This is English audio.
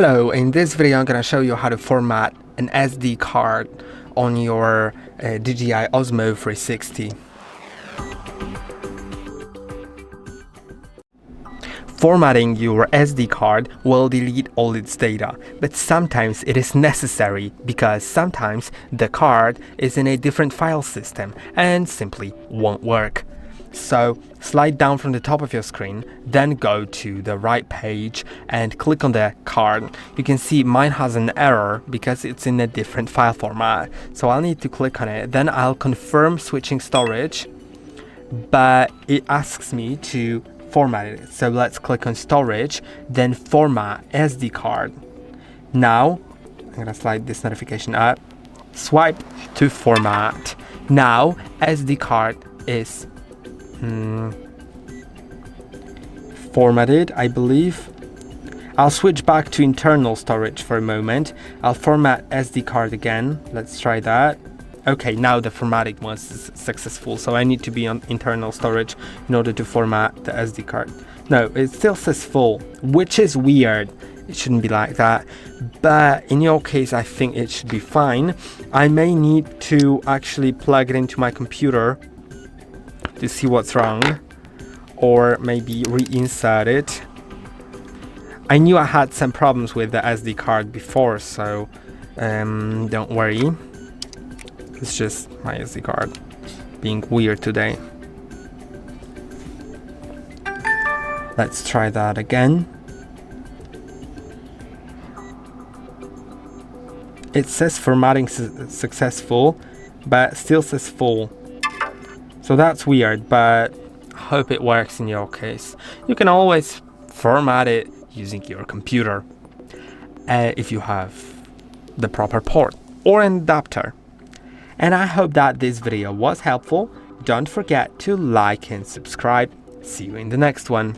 Hello, in this video I'm going to show you how to format an SD card on your DJI Osmo 360. Formatting your SD card will delete all its data, but sometimes it is necessary because sometimes the card is in a different file system and simply won't work. So slide down from the top of your screen, then go to the right page and click on the card. You can see mine has an error because it's in a different file format. So I'll need to click on it, then I'll confirm switching storage, but it asks me to format it. So let's click on storage, then format SD card. Now I'm gonna slide this notification up, swipe to format. Now SD card is formatted, I believe. I'll switch back to internal storage for a moment. I'll format SD card again. Let's try that. Okay, now the formatting was successful, so I need to be on internal storage in order to format the SD card. No, it still says full, which is weird. It shouldn't be like that, but in your case I think it should be fine. I may need to actually plug it into my computer to see what's wrong, or maybe reinsert it. I knew I had some problems with the SD card before, so don't worry. It's just my SD card being weird today. Let's try that again. It says formatting successful, but still says full. So that's weird, but I hope it works in your case. You can always format it using your computer if you have the proper port or an adapter. And I hope that this video was helpful. Don't forget to like and subscribe. See you in the next one.